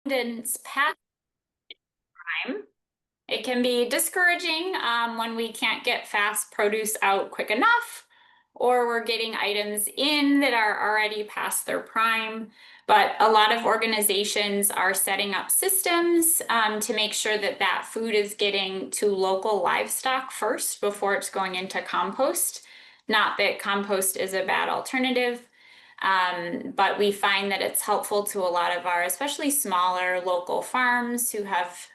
abundance past time. It can be discouraging when we can't get fast produce out quick enough, or we're getting items in that are already past their prime. But a lot of organizations are setting up systems to make sure that that food is getting to local livestock first before it's going into compost. Not that compost is a bad alternative, but we find that it's helpful to a lot of our, especially smaller local farms who have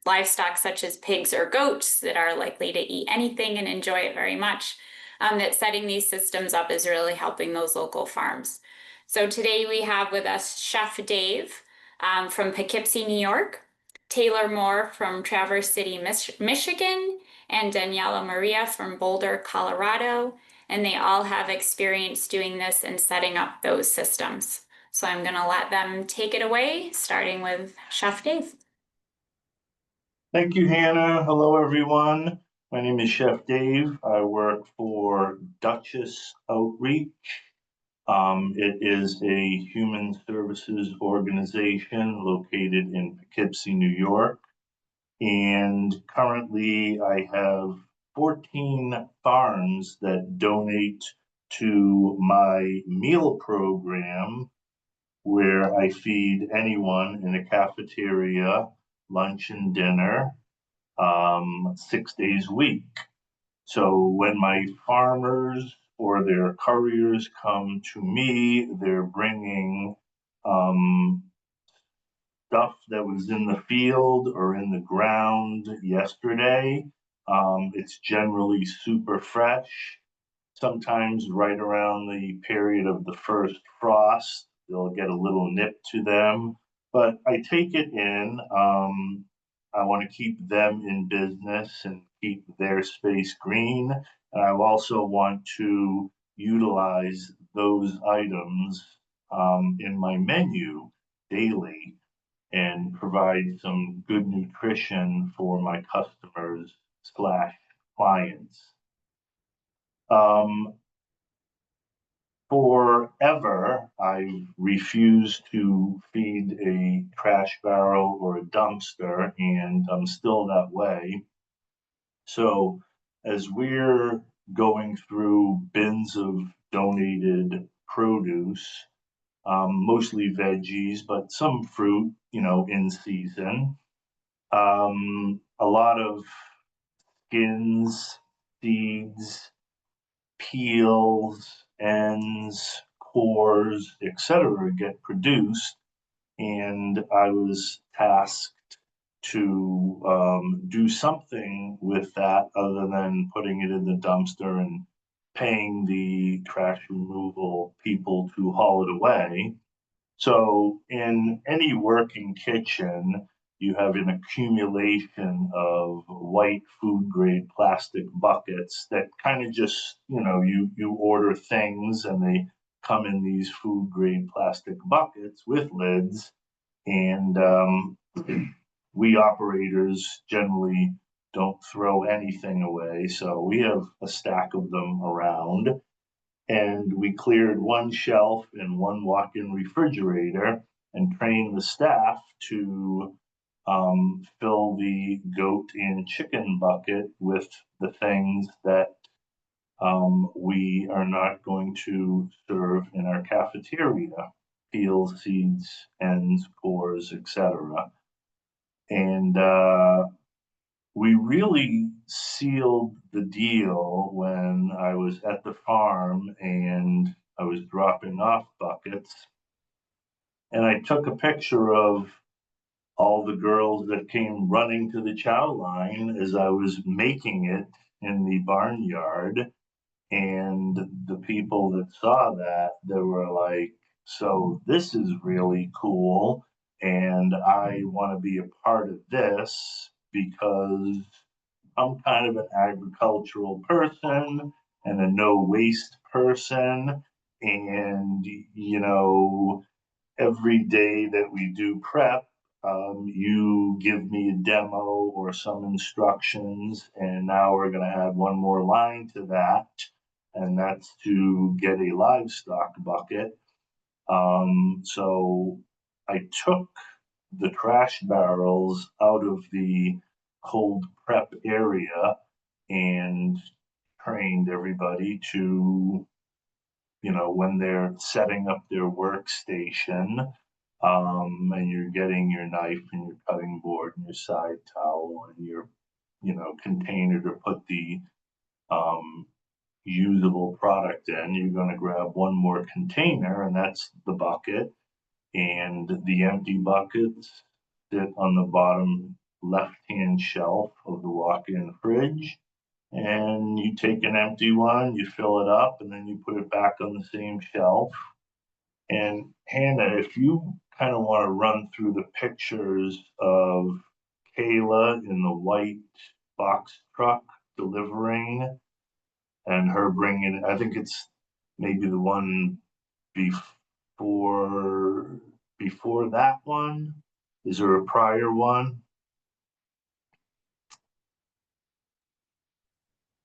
livestock such as pigs or goats that are likely to eat anything and enjoy it very much, that setting these systems up is really helping those local farms. So today we have with us Chef Dave from Poughkeepsie, New York, Taylor Moore from Traverse City, Michigan, and Daniela Maria from Boulder, Colorado. And they all have experience doing this and setting up those systems. So I'm going to let them take it away, starting with Chef Dave. Thank you, Hannah. Hello, everyone. My name is Chef Dave. I work for Duchess Outreach. It is a human services organization located in Poughkeepsie, New York. And currently I have 14 farms that donate to my meal program, where I feed anyone in a cafeteria, lunch and dinner, 6 days a week. So when my farmers or their couriers come to me, they're bringing stuff that was in the field or in the ground yesterday. It's generally super fresh. Sometimes right around the period of the first frost, they'll get a little nip to them, but I take it in. I want to keep them in business and keep their space green. And I also want to utilize those items in my menu daily and provide some good nutrition for my customers slash clients. Forever, I refused to feed a trash barrel or a dumpster, and I'm still that way. So as we're going through bins of donated produce, mostly veggies, but some fruit, in season, a lot of skins, seeds, peels, ends, cores, etc. get produced, and I was tasked to do something with that other than putting it in the dumpster and paying the trash removal people to haul it away. So in any working kitchen, you have an accumulation of white food grade plastic buckets that kind of just, you order things and they come in these food grade plastic buckets with lids. And we operators generally don't throw anything away. So we have a stack of them around, and we cleared one shelf and one walk-in refrigerator and trained the staff to fill the goat and chicken bucket with the things that we are not going to serve in our cafeteria: peels, seeds, ends, cores, etc. And we really sealed the deal when I was at the farm and I was dropping off buckets. And I took a picture of all the girls that came running to the chow line as I was making it in the barnyard. And the people that saw that, they were like, so this is really cool. And I want to be a part of this because I'm kind of an agricultural person and a no waste person. And, every day that we do prep, you give me a demo or some instructions, and now we're going to add one more line to that, and that's to get a livestock bucket. So I took the trash barrels out of the cold prep area and trained everybody to, when they're setting up their workstation, and you're getting your knife and your cutting board and your side towel and your, container to put the um, usable product in, you're going to grab one more container, and that's the bucket. And the empty buckets sit on the bottom left-hand shelf of the walk-in fridge. And you take an empty one, you fill it up, and then you put it back on the same shelf. And Hannah, if you kind of want to run through the pictures of Kayla in the white box truck delivering, and her bringing, I think it's maybe the one before before that one. Is there a prior one?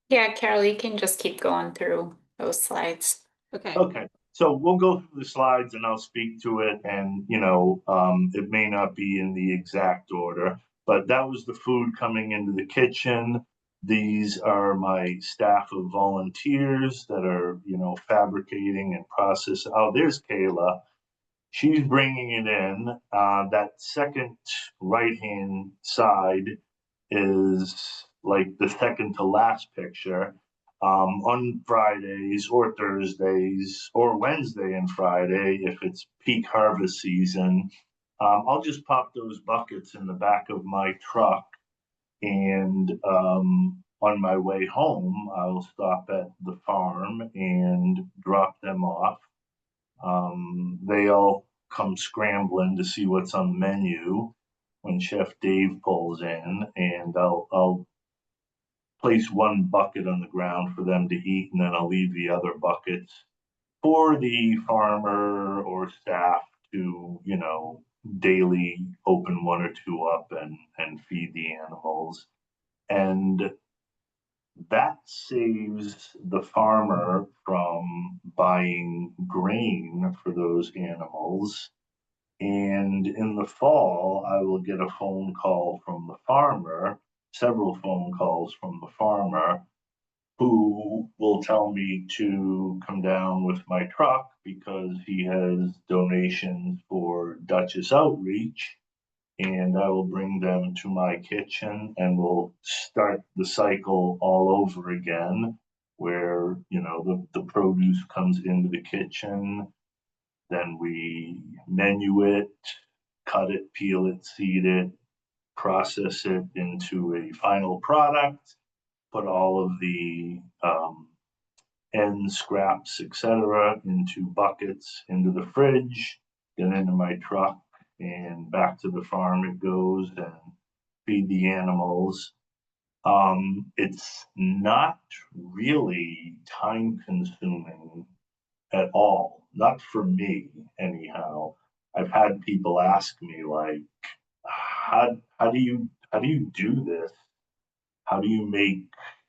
Yeah, Carol, you can just keep going through those slides. Okay. Okay, so we'll go through the slides and I'll speak to it, and it may not be in the exact order, but that was the food coming into the kitchen. These are my staff of volunteers that are, fabricating and process. Oh, there's Kayla. She's bringing it in. That second right-hand side is like the second to last picture. On Fridays or Thursdays or Wednesday and Friday, if it's peak harvest season, I'll just pop those buckets in the back of my truck, and on my way home, I'll stop at the farm and drop them off. They all come scrambling to see what's on the menu when Chef Dave pulls in, and I'll place one bucket on the ground for them to eat, and then I'll leave the other buckets for the farmer or staff to, daily open one or two up and feed the animals. And that saves the farmer from buying grain for those animals. And in the fall, I will get a phone call from the farmer, several phone calls from the farmer, who will tell me to come down with my truck because he has donations for Duchess Outreach. And I will bring them to my kitchen and we'll start the cycle all over again, where, the produce comes into the kitchen, then we menu it, cut it, peel it, seed it, process it into a final product, put all of the end scraps, etc., into buckets, into the fridge, then into my truck, and back to the farm it goes, and feed the animals. It's not really time consuming at all, not for me anyhow. I've had people ask me like, how do you do this? How do you make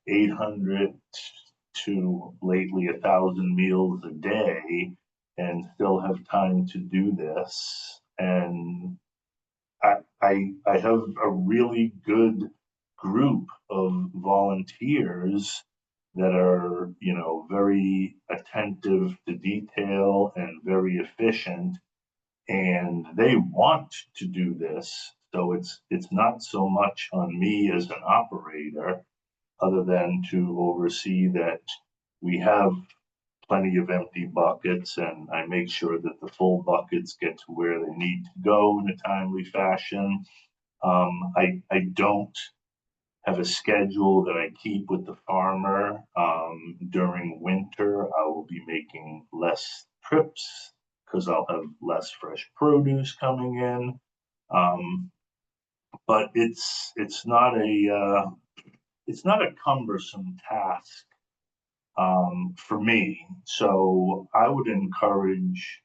800 to lately 1,000 meals a day and still have time to do this? And I have a really good group of volunteers that are, very attentive to detail and very efficient, and they want to do this. So it's not so much on me as an operator, other than to oversee that we have plenty of empty buckets, and I make sure that the full buckets get to where they need to go in a timely fashion. I don't have a schedule that I keep with the farmer. During winter, I will be making less trips because I'll have less fresh produce coming in. But it's not a cumbersome task for me. So I would encourage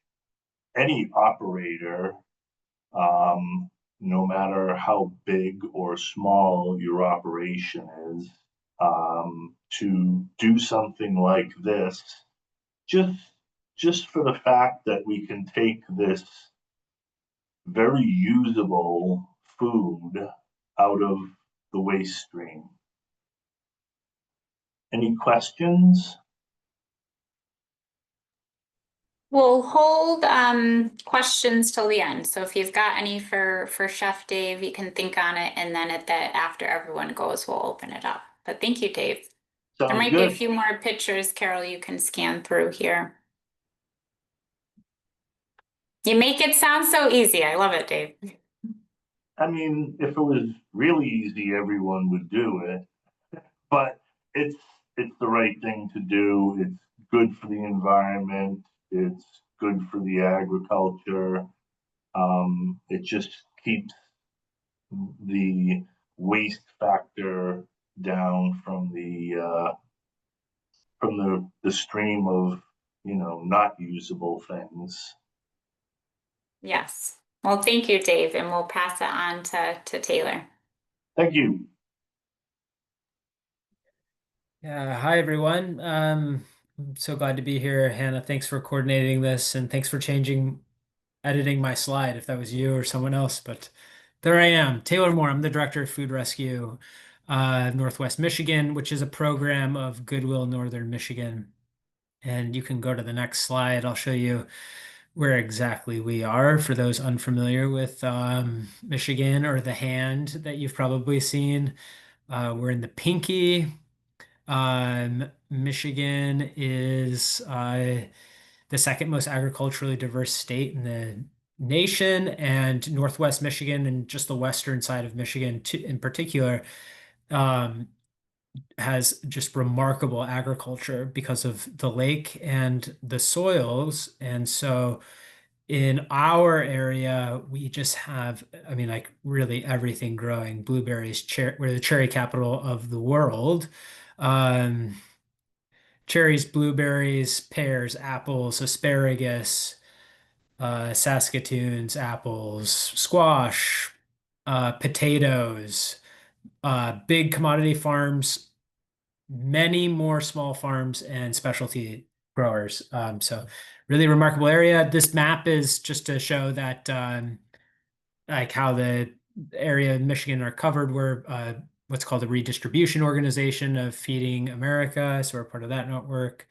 any operator, no matter how big or small your operation is, to do something like this, just just for the fact that we can take this very usable food out of the waste stream. Any questions? We'll hold questions till the end. So if you've got any for Chef Dave, you can think on it, and then at that after everyone goes, we'll open it up. But thank you, Dave. There Sounds might be a good. few more pictures, Carol, you can scan through here. You make it sound so easy. I love it, Dave. I mean, if it was really easy, everyone would do it, but it's it's the right thing to do. It's good for the environment. It's good for the agriculture. It just keeps the waste factor down from the stream of not usable things. Yes. Well, thank you, Dave, and we'll pass it on to Taylor. Thank you. Yeah, hi everyone. I'm so glad to be here. Hannah, thanks for coordinating this and thanks for editing my slide if that was you or someone else. But there I am, Taylor Moore. I'm the director of Food Rescue Northwest Michigan, which is a program of Goodwill Northern Michigan. And you can go to the next slide. I'll show you where exactly we are for those unfamiliar with Michigan or the hand that you've probably seen. We're in the Pinky. Michigan is the second most agriculturally diverse state in the nation, and Northwest Michigan and just the western side of Michigan in particular um, has just remarkable agriculture because of the lake and the soils. And so in our area, we just have, I mean, like really everything growing. Blueberries, we're the cherry capital of the world. Um, Cherries, blueberries, pears, apples, asparagus, Saskatoons, apples, squash, potatoes, big commodity farms, many more small farms and specialty growers. So really remarkable area. This map is just to show that like how the area in Michigan are covered. We're what's called a redistribution organization of Feeding America. So we're part of that network.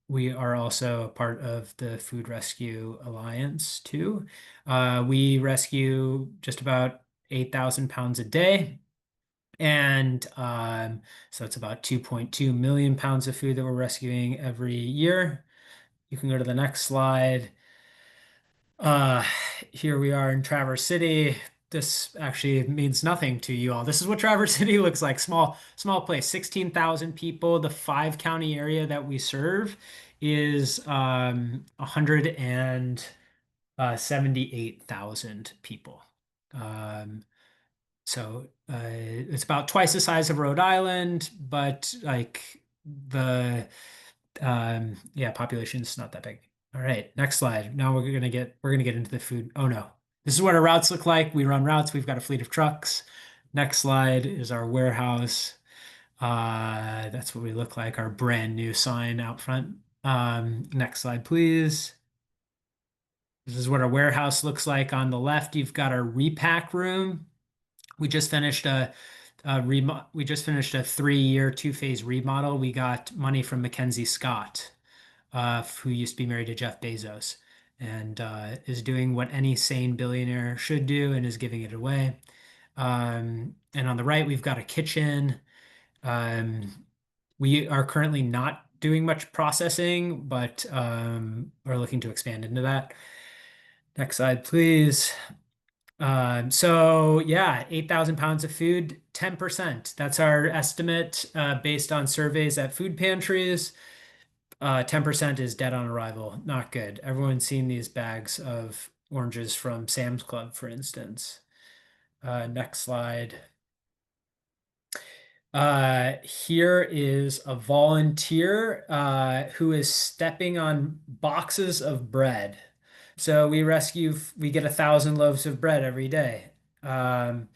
We are also a part of the Food Rescue Alliance too. We rescue just about 8,000 pounds a day. And so it's about 2.2 million pounds of food that we're rescuing every year. You can go to the next slide. Uh, Here we are in Traverse City. This actually means nothing to you all. This is what Traverse City looks like. Small place, 16,000 people. The 5 county area that we serve is 178,000 people. It's about twice the size of Rhode Island, but like the yeah, population's not that big. All right, next slide. Now we're gonna get into the food. Oh no. This is what our routes look like. We run routes. We've got a fleet of trucks. Next slide is our warehouse. That's what we look like, our brand new sign out front. Next slide, please. This is what our warehouse looks like. On the left, you've got our repack room. We just finished we just finished a 3-year, 2-phase remodel. We got money from Mackenzie Scott, who used to be married to Jeff Bezos, and is doing what any sane billionaire should do and is giving it away. And on the right, we've got a kitchen. We are currently not doing much processing, but are looking to expand into that. Next slide, please. So yeah, 8,000 pounds of food, 10%. That's our estimate based on surveys at food pantries. 10% is dead on arrival. Not good. Everyone's seen these bags of oranges from Sam's Club, for instance. Next slide. Here is a volunteer who is stepping on boxes of bread. So we get 1,000 loaves of bread every day. And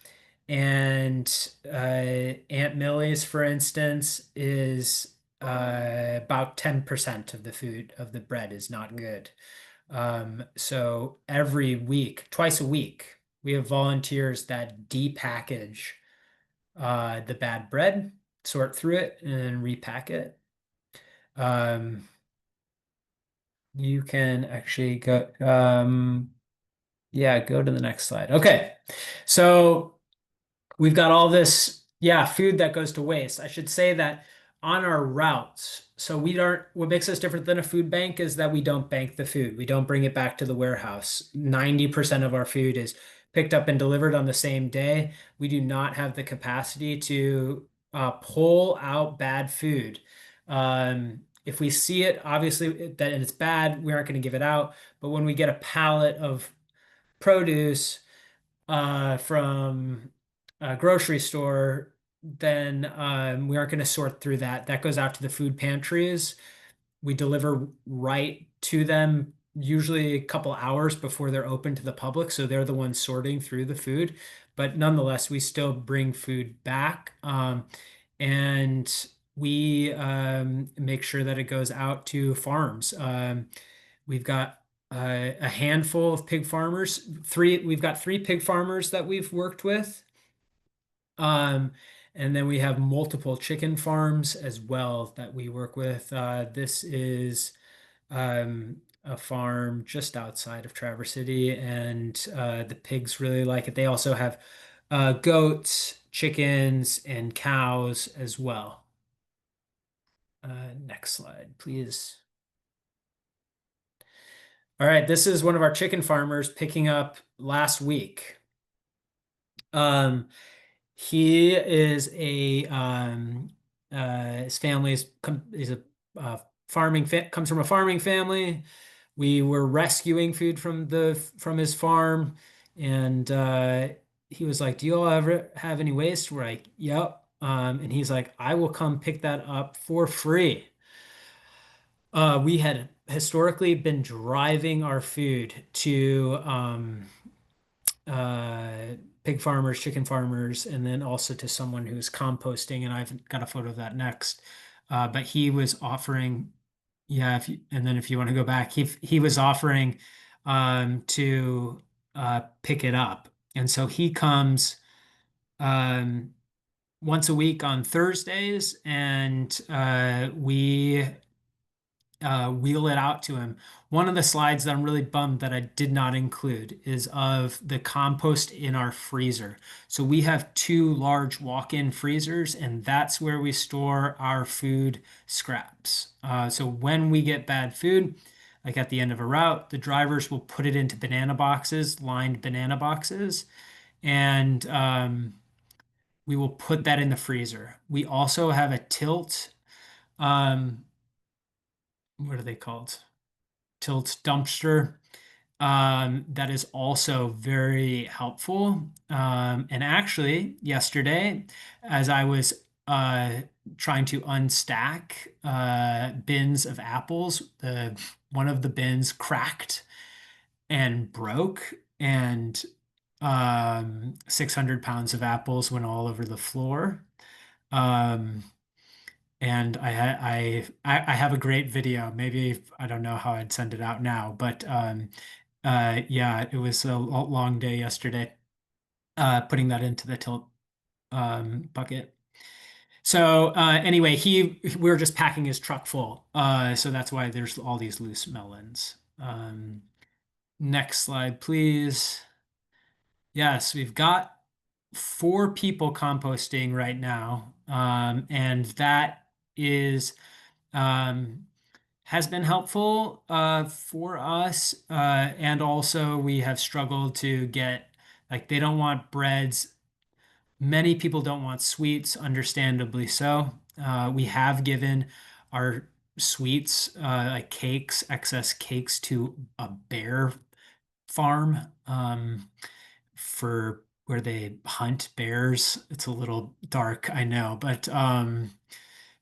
Aunt Millie's, for instance, is about 10% of the food of the bread is not good. So every week, twice a week, we have volunteers that depackage the bad bread, sort through it, and repack it. You can actually go, yeah, go to the next slide. Okay, so we've got all this, yeah, food that goes to waste. I should say that on our routes, so we aren't, what makes us different than a food bank is that we don't bank the food. We don't bring it back to the warehouse. 90% of our food is picked up and delivered on the same day. We do not have the capacity to pull out bad food. If we see it, obviously, that it's bad, we aren't going to give it out. But when we get a pallet of produce from a grocery store, then we aren't going to sort through that. That goes out to the food pantries. We deliver right to them, usually a couple hours before they're open to the public. So they're the ones sorting through the food. But nonetheless, we still bring food back. And we make sure that it goes out to farms. We've got a handful of pig farmers. We've got 3 pig farmers that we've worked with. And then we have multiple chicken farms as well that we work with. This is a farm just outside of Traverse City, and the pigs really like it. They also have goats, chickens, and cows as well. Next slide, please. All right, this is one of our chicken farmers picking up last week. He is his family is a comes from a farming family. We were rescuing food from his farm, and he was like, "Do you all ever have any waste?" We're like, "Yep." And he's like, "I will come pick that up for free." We had historically been driving our food to pig farmers, chicken farmers, and then also to someone who's composting. And I've got a photo of that next. But he was offering, yeah, and then if you want to go back, he was offering to pick it up. And so he comes once a week on Thursdays, and we wheel it out to him. One of the slides that I'm really bummed that I did not include is of the compost in our freezer. So we have 2 large walk-in freezers, and that's where we store our food scraps. So when we get bad food, like at the end of a route, the drivers will put it into banana boxes, lined banana boxes, and we will put that in the freezer. We also have a tilt. What are they called? Tilt dumpster, that is also very helpful. And actually, yesterday, as I was trying to unstack bins of apples, one of the bins cracked and broke, and 600 pounds of apples went all over the floor. And I have a great video. Maybe I don't know how I'd send it out now, but yeah, it was a long day yesterday. Putting that into the tilt bucket. So anyway, we were just packing his truck full. So that's why there's all these loose melons. Next slide, please. Yes, we've got 4 people composting right now, and that is has been helpful for us. And also, we have struggled to get, like, they don't want breads. Many people don't want sweets, understandably so. We have given our sweets, like cakes, excess cakes, to a bear farm for where they hunt bears. It's a little dark, I know, but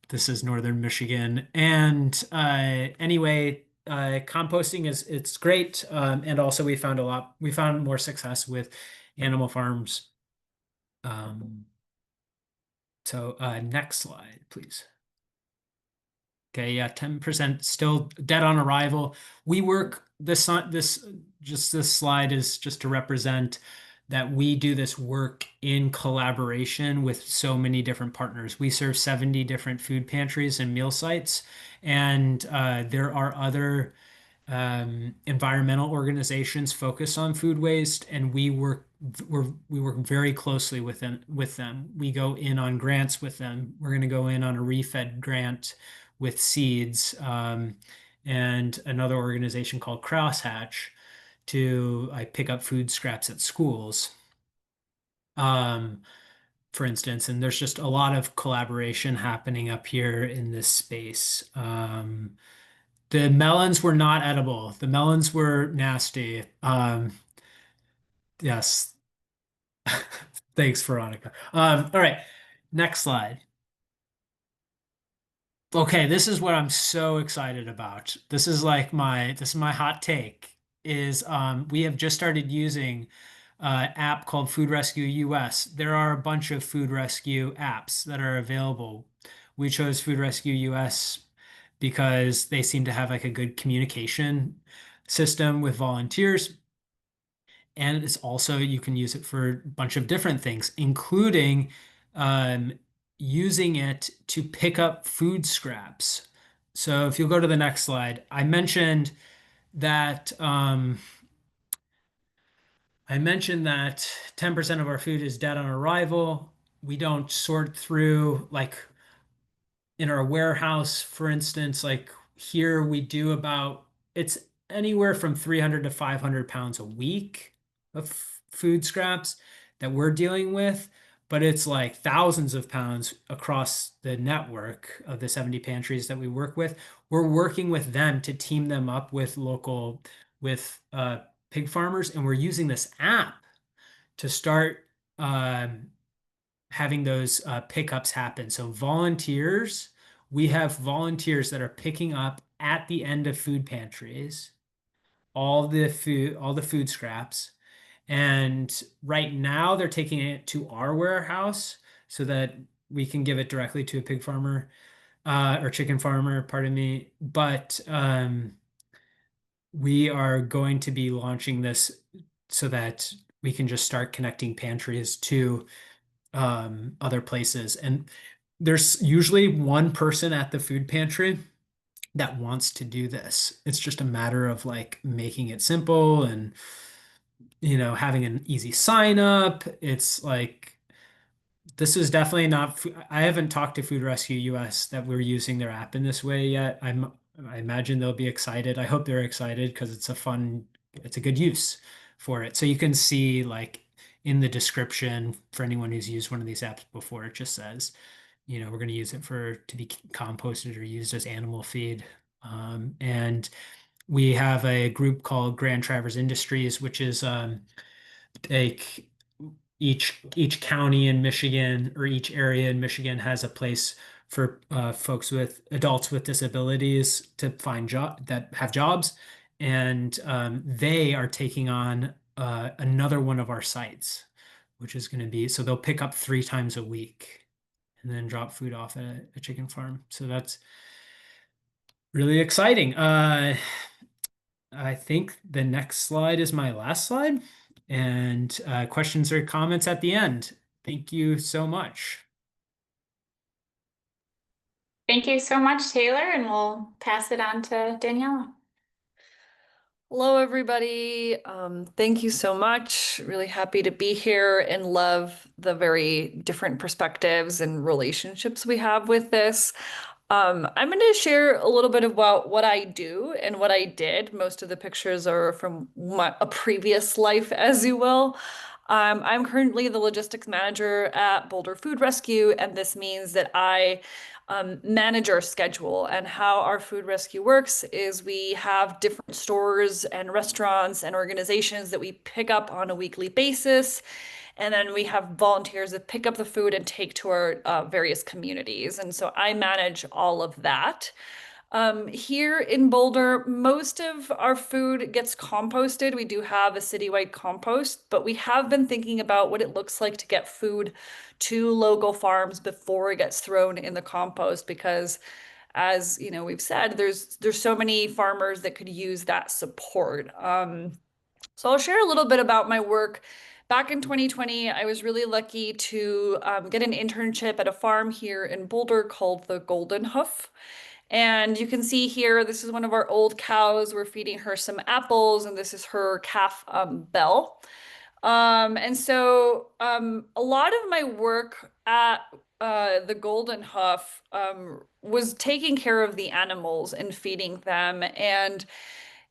this is northern Michigan. And anyway, composting it's great. And also we found more success with animal farms. So next slide, please. Okay, yeah, 10% still dead on arrival. We work this slide is just to represent that we do this work in collaboration with so many different partners. We serve 70 different food pantries and meal sites, and there are other environmental organizations focused on food waste, and we work very closely with them. We go in on grants with them. We're going to go in on a refed grant with seeds, and another organization called Crosshatch to I pick up food scraps at schools. For instance, and there's just a lot of collaboration happening up here in this space. The melons were not edible. The melons were nasty. Yes. Thanks, Veronica. All right, next slide. Okay, this is what I'm so excited about. This is my hot take is we have just started using an app called Food Rescue US. There are a bunch of food rescue apps that are available. We chose Food Rescue US because they seem to have like a good communication system with volunteers. And it's also, you can use it for a bunch of different things, including um, using it to pick up food scraps. So if you'll go to the next slide, that I mentioned that 10% of our food is dead on arrival. We don't sort through like in our warehouse, for instance, like here we do about it's anywhere from 300 to 500 pounds a week of food scraps that we're dealing with, but it's like thousands of pounds across the network of the 70 pantries that we work with. We're working with them to team them up with local with pig farmers, and we're using this app to start having those pickups happen. So we have volunteers that are picking up at the end of food pantries all the food scraps. And right now they're taking it to our warehouse so that we can give it directly to a pig farmer or chicken farmer, pardon me. But we are going to be launching this so that we can just start connecting pantries to other places. And there's usually one person at the food pantry that wants to do this. It's just a matter of like making it simple and, having an easy sign up. It's like, this is definitely not, I haven't talked to Food Rescue US that we're using their app in this way yet. I imagine they'll be excited. I hope they're excited because it's a good use for it. So you can see like in the description for anyone who's used one of these apps before, it just says, we're going to use it to be composted or used as animal feed. And we have a group called Grand Traverse Industries, which is like each county in Michigan or each area in Michigan has a place for adults with disabilities to find that have jobs, and they are taking on another one of our sites, which is going to be so they'll pick up 3 times a week and then drop food off at a chicken farm. So that's really exciting. I think the next slide is my last slide, and questions or comments at the end. Thank you so much. Thank you so much, Taylor, and we'll pass it on to Daniela. Hello, everybody. Thank you so much. Really happy to be here and love the very different perspectives and relationships we have with this. I'm going to share a little bit about what I do and what I did. Most of the pictures are from a previous life, as you will. I'm currently the logistics manager at Boulder Food Rescue, and this means that I manage our schedule. And how our food rescue works is we have different stores and restaurants and organizations that we pick up on a weekly basis. And then we have volunteers that pick up the food and take to our various communities. And so I manage all of that. Here in Boulder, most of our food gets composted. We do have a citywide compost, but we have been thinking about what it looks like to get food to local farms before it gets thrown in the compost, because as you know, we've said, there's so many farmers that could use that support. So I'll share a little bit about my work. Back in 2020, I was really lucky to get an internship at a farm here in Boulder called the Golden Hoof. And you can see here, this is one of our old cows. We're feeding her some apples, and this is her calf, Belle. And so a lot of my work at the Golden Hoof was taking care of the animals and feeding them. And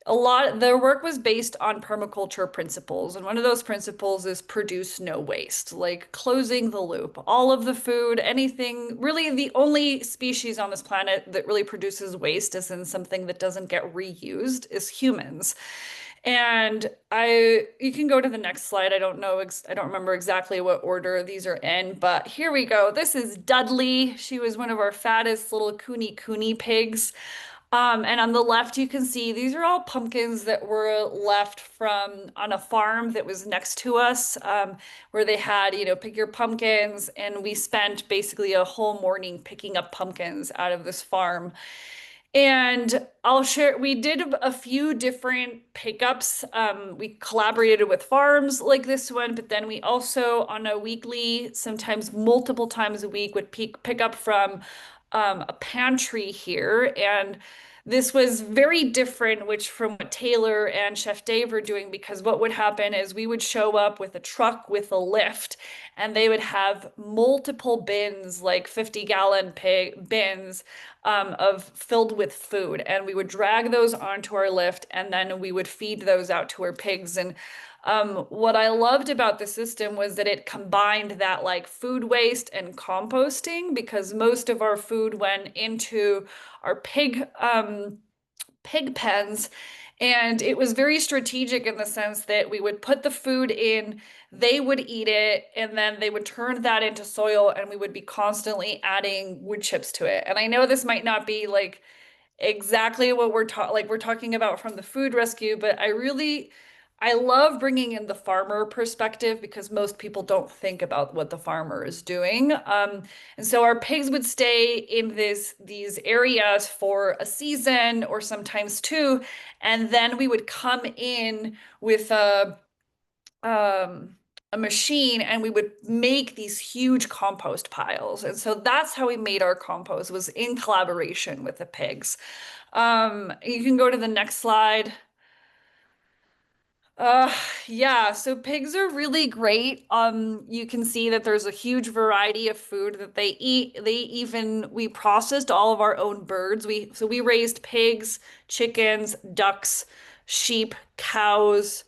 a lot, their work was based on permaculture principles. And one of those principles is produce no waste, like closing the loop. All of the food, anything, really the only species on this planet that really produces waste as in something that doesn't get reused is humans. And you can go to the next slide. I don't know, I don't remember exactly what order these are in, but here we go. This is Dudley. She was one of our fattest little cooney pigs. And on the left, you can see these are all pumpkins that were left from on a farm that was next to us, where they had, you know, pick your pumpkins. And we spent basically a whole morning picking up pumpkins out of this farm. And I'll share, we did a few different pickups. We collaborated with farms like this one, but then we also on a weekly, sometimes multiple times a week, would pick up from a pantry here. And this was very different, which from what Taylor and Chef Dave were doing, because what would happen is we would show up with a truck with a lift, and they would have multiple bins, like 50-gallon bins of filled with food. And we would drag those onto our lift, and then we would feed those out to our pigs. And what I loved about the system was that it combined that like food waste and composting, because most of our food went into our pig pens. And it was very strategic in the sense that we would put the food in, they would eat it, and then they would turn that into soil, and we would be constantly adding wood chips to it. And I know this might not be like exactly what we're talking about from the food rescue, but I love bringing in the farmer perspective, because most people don't think about what the farmer is doing. And so our pigs would stay in these areas for a season or sometimes two, and then we would come in with a machine, and we would make these huge compost piles. And so that's how we made our compost, was in collaboration with the pigs. You can go to the next slide. Yeah, so pigs are really great. You can see that there's a huge variety of food that they eat. We processed all of our own birds. So we raised pigs, chickens, ducks, sheep, cows.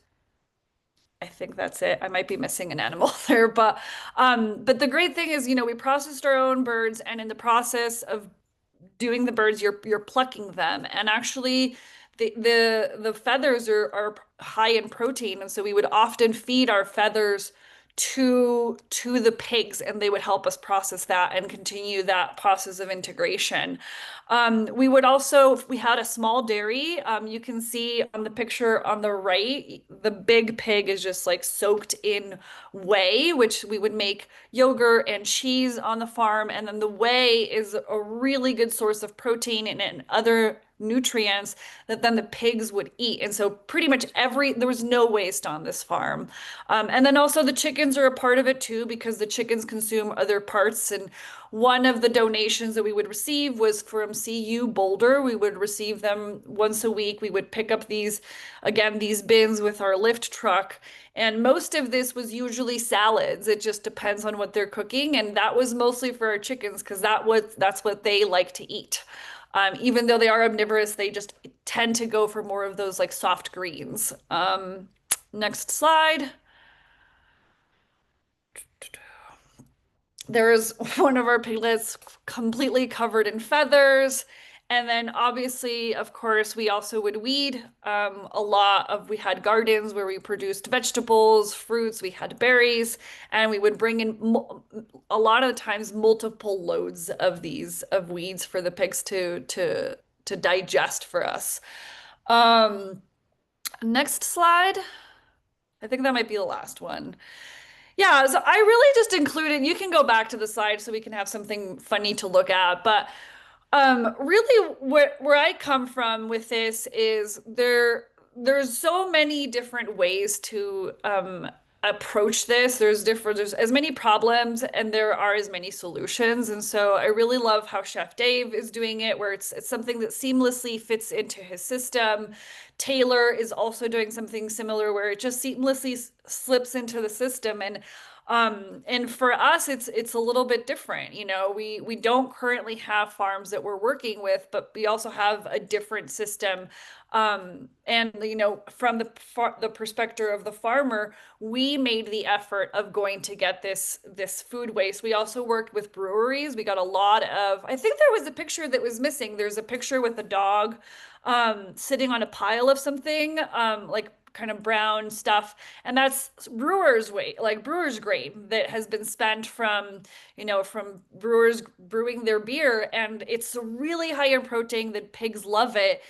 I think that's it. I might be missing an animal there, but the great thing is, you know, we processed our own birds, and in the process of doing the birds, you're plucking them, and actually the feathers are high in protein, and so we would often feed our feathers to the pigs, and they would help us process that and continue that process of integration. We had a small dairy. You can see on the picture on the right, the big pig is just like soaked in whey, which we would make yogurt and cheese on the farm. And then the whey is a really good source of protein and other nutrients that then the pigs would eat. And so pretty much there was no waste on this farm. And then also the chickens are a part of it too, because the chickens consume other parts. And one of the donations that we would receive was from CU Boulder. We would receive them once a week. We would pick up these bins with our lift truck. And most of this was usually salads. It just depends on what they're cooking. And that was mostly for our chickens, because that's what they like to eat. Even though they are omnivorous, they just tend to go for more of those like soft greens. Next slide. There's one of our piglets completely covered in feathers. And then obviously, of course, we also would weed. We had gardens where we produced vegetables, fruits, we had berries, and we would bring in a lot of the times multiple loads of weeds for the pigs to digest for us. Next slide. I think that might be the last one. Yeah, so I really just included, you can go back to the slide so we can have something funny to look at, but Really where I come from with this is there's so many different ways to approach this. There's as many problems and there are as many solutions. And so I really love how Chef Dave is doing it, where it's something that seamlessly fits into his system. Taylor is also doing something similar where it just seamlessly slips into the system. And for us, it's a little bit different. You know, we don't currently have farms that we're working with, but we also have a different system. And you know, from the perspective of the farmer, we made the effort of going to get this food waste. We also worked with breweries. We got a lot of, I think there was a picture that was missing. There's a picture with a dog sitting on a pile of something, like kind of brown stuff, and that's brewers weight, like brewers grain that has been spent from, you know, from brewers brewing their beer, and it's really high in protein. The pigs love it.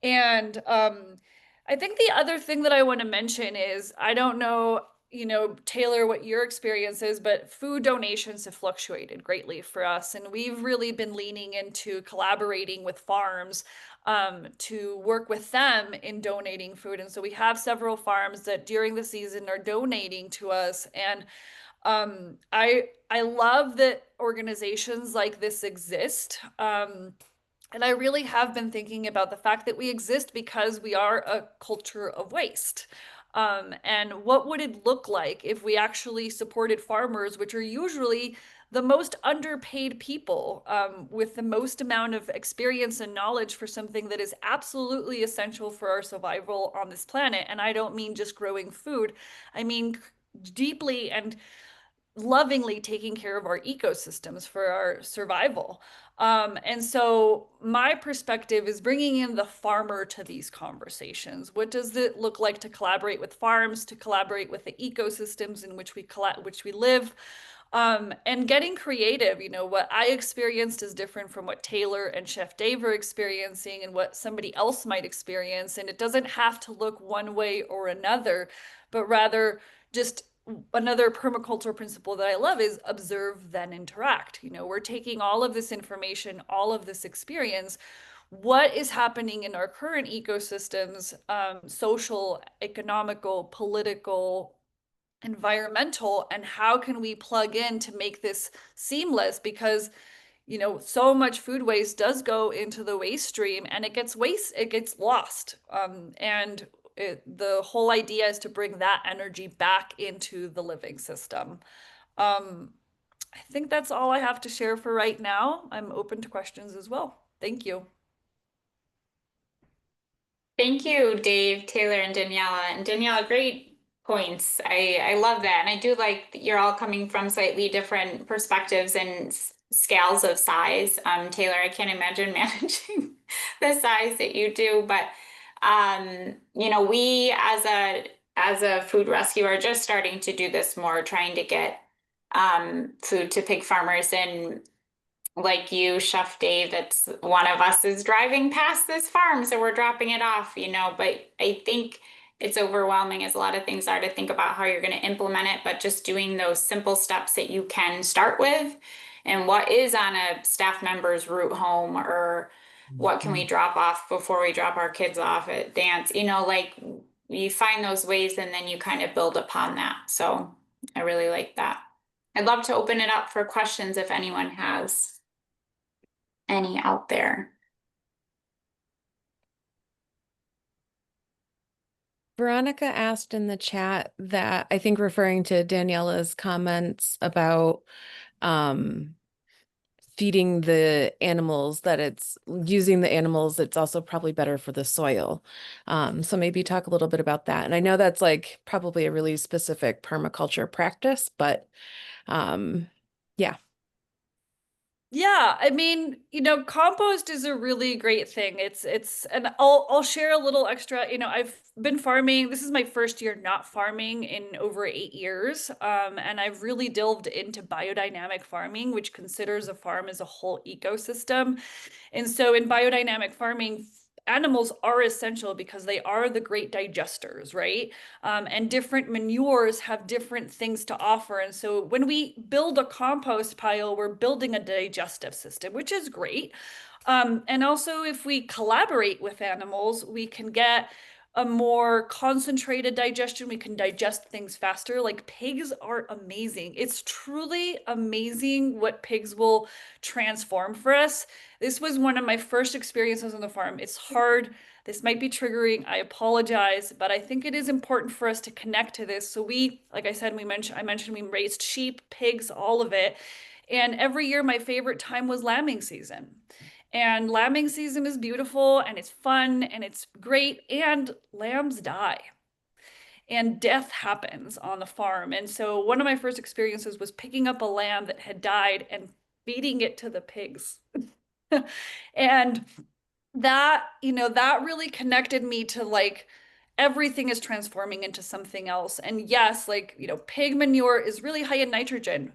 And I think the other thing that I want to mention is, I don't know, you know, Taylor, what your experience is, but food donations have fluctuated greatly for us. And we've really been leaning into collaborating with farms to work with them in donating food. And so we have several farms that during the season are donating to us. And I love that organizations like this exist. And I really have been thinking about the fact that we exist because we are a culture of waste. And what would it look like if we actually supported farmers, which are usually the most underpaid people, with the most amount of experience and knowledge for something that is absolutely essential for our survival on this planet? And I don't mean just growing food, I mean deeply and lovingly taking care of our ecosystems for our survival. And so my perspective is bringing in the farmer to these conversations. What does it look like to collaborate with farms, to collaborate with the ecosystems in which we live? And getting creative. You know, what I experienced is different from what Taylor and Chef Dave are experiencing and what somebody else might experience. And it doesn't have to look one way or another, but rather just another permaculture principle that I love is observe, then interact. You know, we're taking all of this information, all of this experience. What is happening in our current ecosystems, social, economical, political, environmental, and how can we plug in to make this seamless? Because, you know, so much food waste does go into the waste stream and it gets lost. And the whole idea is to bring that energy back into the living system. I think that's all I have to share for right now. I'm open to questions as well. Thank you. Thank you, Dave, Taylor, and Daniela. And Daniela, great points. I love that. And I do like that you're all coming from slightly different perspectives and scales of size. Taylor, I can't imagine managing the size that you do, but you know, we as a food rescue are just starting to do this more, trying to get food to pig farmers. And like you, Chef Dave, it's one of us is driving past this farm, so we're dropping it off, you know, but I think it's overwhelming, as a lot of things are, to think about how you're going to implement it, but just doing those simple steps that you can start with, and what is on a staff member's route home, or what can we drop off before we drop our kids off at dance, you know, like you find those ways and then you kind of build upon that. So I really like that. I'd love to open it up for questions if anyone has any out there. Veronica asked in the chat that, I think referring to Daniela's comments about feeding the animals, that it's using the animals, it's also probably better for the soil. So maybe talk a little bit about that. And I know that's like probably a really specific permaculture practice, but yeah. Yeah, I mean, you know, compost is a really great thing. And I'll share a little extra. You know, I've been farming. This is my first year not farming in over 8 years. And I've really delved into biodynamic farming, which considers a farm as a whole ecosystem. And so in biodynamic farming, animals are essential because they are the great digesters, right? And different manures have different things to offer. And so when we build a compost pile, we're building a digestive system, which is great. And also, if we collaborate with animals, we can get a more concentrated digestion. We can digest things faster. Like pigs are amazing. It's truly amazing what pigs will transform for us. This was one of my first experiences on the farm. It's hard. This might be triggering. I apologize, but I think it is important for us to connect to this. So we, like I said, I mentioned we raised sheep, pigs, all of it. And every year, my favorite time was lambing season. And lambing season is beautiful and it's fun and it's great. And lambs die and death happens on the farm. And so one of my first experiences was picking up a lamb that had died and feeding it to the pigs. And that, that really connected me to like everything is transforming into something else. And yes, like, pig manure is really high in nitrogen.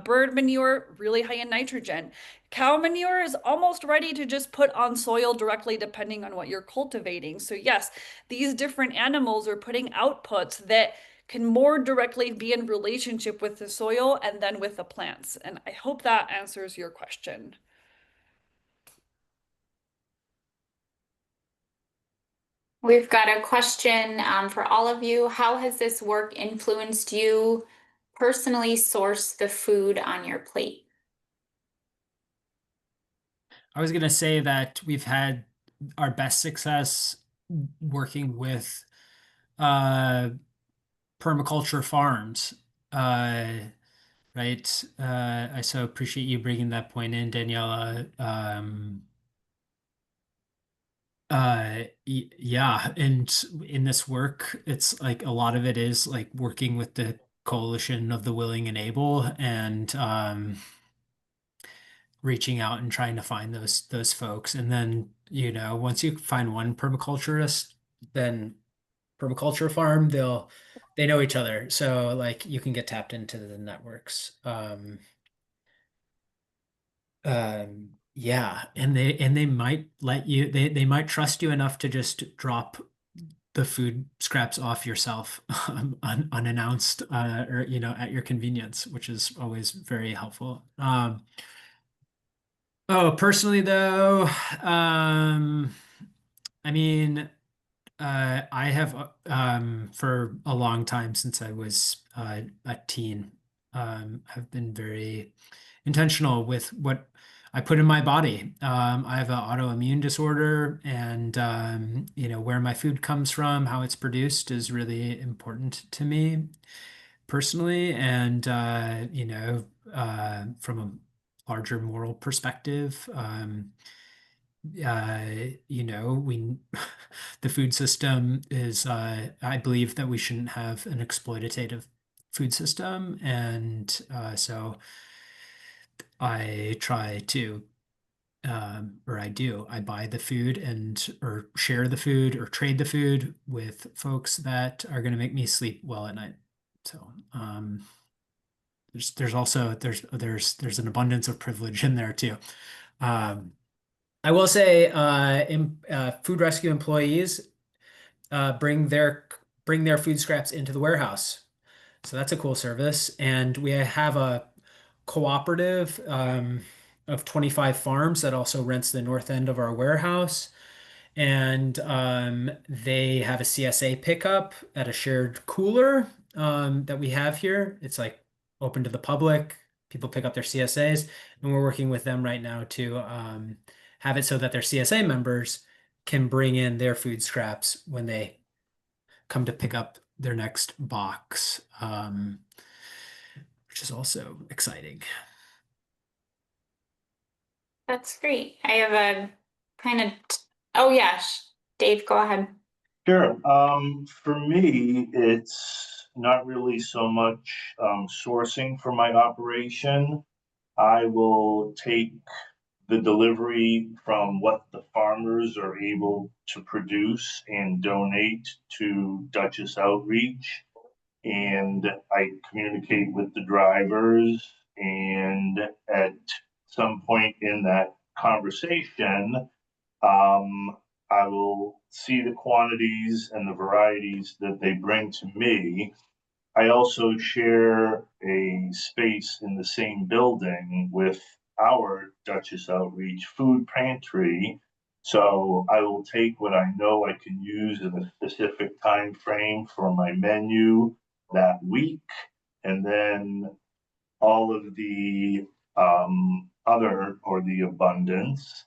Bird manure, really high in nitrogen. Cow manure is almost ready to just put on soil directly, depending on what you're cultivating. So yes, these different animals are putting outputs that can more directly be in relationship with the soil and then with the plants. And I hope that answers your question. We've got a question for all of you. How has this work influenced you personally source the food on your plate? I was going to say that we've had our best success working with uh, permaculture farms. Right. I so appreciate you bringing that point in, Daniela. Yeah, and in this work, it's like a lot of it is like working with the coalition of the willing and able, and reaching out and trying to find those folks. And then, once you find one permaculturist, then permaculture farm, they know each other. So like you can get tapped into the networks. Yeah, and they might let you they might trust you enough to just drop the food scraps off yourself unannounced, or at your convenience, which is always very helpful. Oh, personally though, I mean, I have for a long time since I was a teen, have been very intentional with what I put in my body. I have an autoimmune disorder, and where my food comes from, how it's produced is really important to me personally, and from a larger moral perspective. Uh, we the food system is I believe that we shouldn't have an exploitative food system, and so I try to or I do. I buy the food or share the food or trade the food with folks that are going to make me sleep well at night. So there's also there's an abundance of privilege in there too. Um, I will say, food rescue employees bring their food scraps into the warehouse. So that's a cool service. And we have a cooperative of 25 farms that also rents the north end of our warehouse. And they have a CSA pickup at a shared cooler that we have here. It's like open to the public. People pick up their CSAs, and we're working with them right now to have it so that their CSA members can bring in their food scraps when they come to pick up their next box, which is also exciting. That's great. I have a kind of, oh yeah, Dave, go ahead. Sure. For me, it's not really so much sourcing for my operation. I will take the delivery from what the farmers are able to produce and donate to Dutchess Outreach. And I communicate with the drivers. And at some point in that conversation, I will see the quantities and the varieties that they bring to me. I also share a space in the same building with our Duchess Outreach food pantry. So I will take what I know I can use in a specific time frame for my menu that week, and then all of the other or the abundance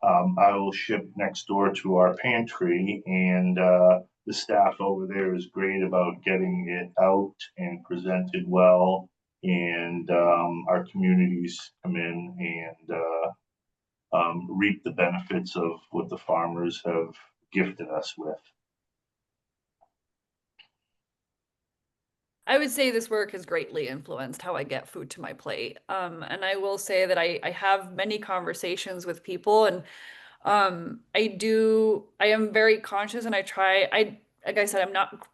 I will ship next door to our pantry, and the staff over there is great about getting it out and presented well. And our communities come in and reap the benefits of what the farmers have gifted us with. I would say this work has greatly influenced how I get food to my plate. And I will say that I have many conversations with people, and I am very conscious, and like I said, I'm not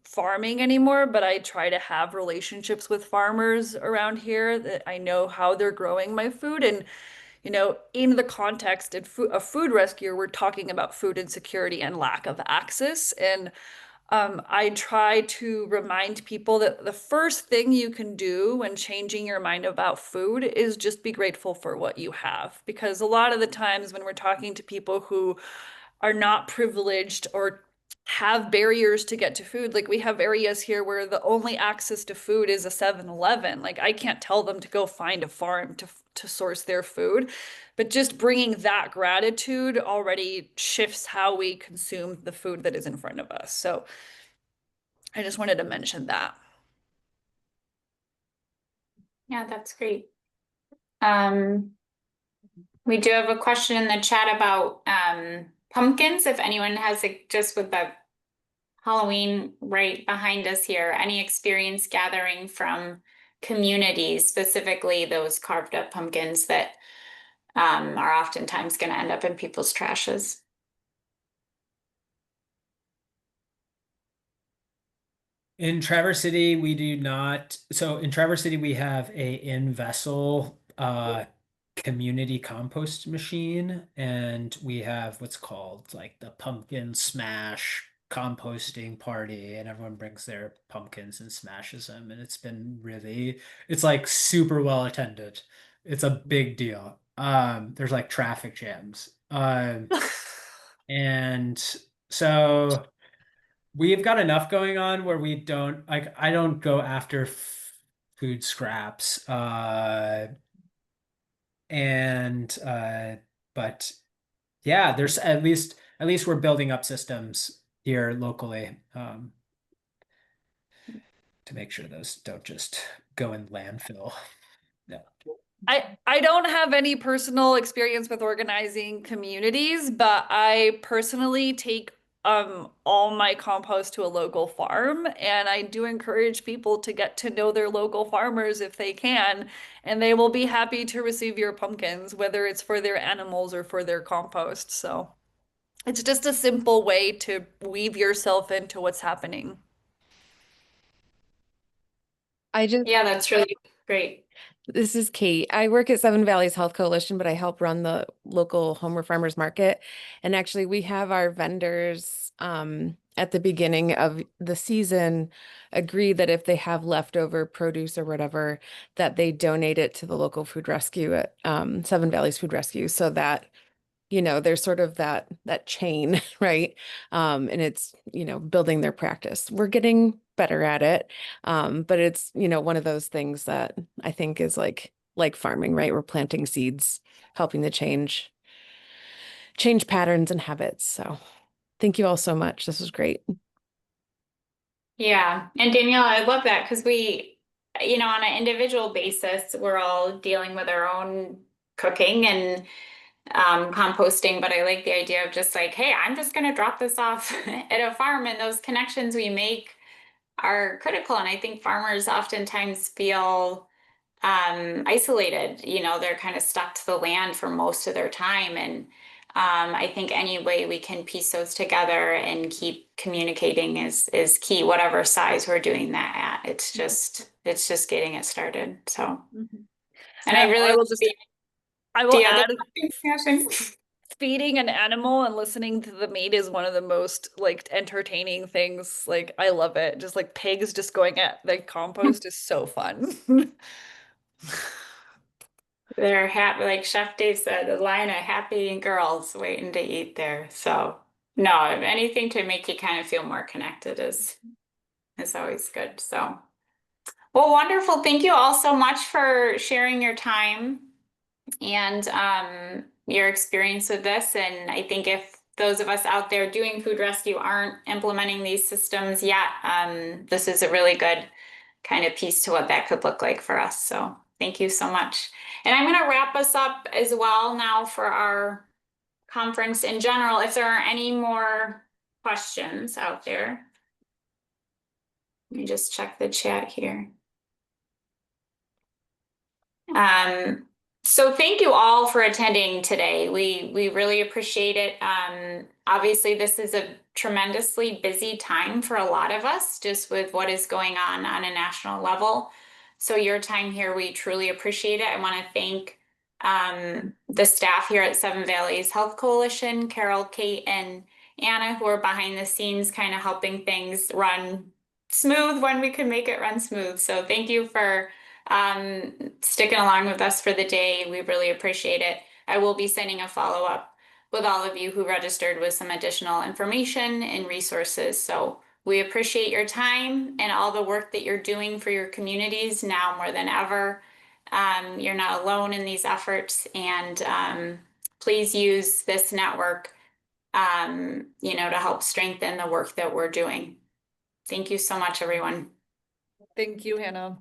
farming anymore, but I try to have relationships with farmers around here that I know how they're growing my food. And, in the context of food rescue, we're talking about food insecurity and lack of access. And I try to remind people that the first thing you can do when changing your mind about food is just be grateful for what you have. Because a lot of the times when we're talking to people who are not privileged or have barriers to get to food, like we have areas here where the only access to food is a 7-Eleven. Like I can't tell them to go find a farm to source their food. But just bringing that gratitude already shifts how we consume the food that is in front of us. So I just wanted to mention that. Yeah, that's great. We do have a question in the chat about pumpkins. If anyone has just with the Halloween right behind us here, any experience gathering from communities, specifically those carved up pumpkins that are oftentimes going to end up in people's trashes? In Traverse City, we do not. So in Traverse City, we have a in-vessel community compost machine, and we have what's called like the pumpkin smash composting party, and everyone brings their pumpkins and smashes them, and it's like super well attended. It's a big deal. There's like traffic jams. And so we've got enough going on where we don't like I don't go after food scraps and but yeah, there's at least we're building up systems here locally to make sure those don't just go in landfill. Yeah. I don't have any personal experience with organizing communities, but I personally take all my compost to a local farm, and I do encourage people to get to know their local farmers if they can, and they will be happy to receive your pumpkins, whether it's for their animals or for their compost. So it's just a simple way to weave yourself into what's happening. Yeah, that's really great. This is Kate. I work at Seven Valleys Health Coalition, but I help run the local Homer Farmers Market. And actually, we have our vendors at the beginning of the season agree that if they have leftover produce or whatever, that they donate it to the local food rescue at Seven Valleys Food Rescue, so that there's sort of that chain, right? And it's, building their practice. We're getting better at it. But it's, one of those things that I think is like farming, right? We're planting seeds, helping to change patterns and habits. So thank you all so much. This was great. Yeah. And Danielle, I love that because we, on an individual basis, we're all dealing with our own cooking and composting, but I like the idea of just like, hey, I'm just going to drop this off at a farm, and those connections we make are critical. And I think farmers oftentimes feel isolated, they're kind of stuck to the land for most of their time. And I think any way we can piece those together and keep communicating is key, whatever size we're doing that at. It's just getting it started. So, and I really I will the other add, discussion. feeding an animal and listening to the meat is one of the most like entertaining things. Like I love it. Just like pigs just going at the compost is so fun. They're happy, like Chef Dave said, a line of happy girls waiting to eat there. So no, anything to make you kind of feel more connected is always good. So well, wonderful. Thank you all so much for sharing your time and your experience with this. And I think if those of us out there doing food rescue aren't implementing these systems yet, this is a really good kind of piece to what that could look like for us. So thank you so much. And I'm going to wrap us up as well now for our conference in general. If there are any more questions out there, let me just check the chat here. So thank you all for attending today. We really appreciate it. Obviously, this is a tremendously busy time for a lot of us, just with what is going on a national level. So your time here, we truly appreciate it. I want to thank the staff here at Seven Valleys Health Coalition, Carol, Kate, and Anna, who are behind the scenes kind of helping things run smooth when we could make it run smooth. So thank you for sticking along with us for the day. We really appreciate it. I will be sending a follow-up with all of you who registered with some additional information and resources. So we appreciate your time and all the work that you're doing for your communities now more than ever. You're not alone in these efforts, and please use this network, to help strengthen the work that we're doing. Thank you so much, everyone. Thank you, Hannah.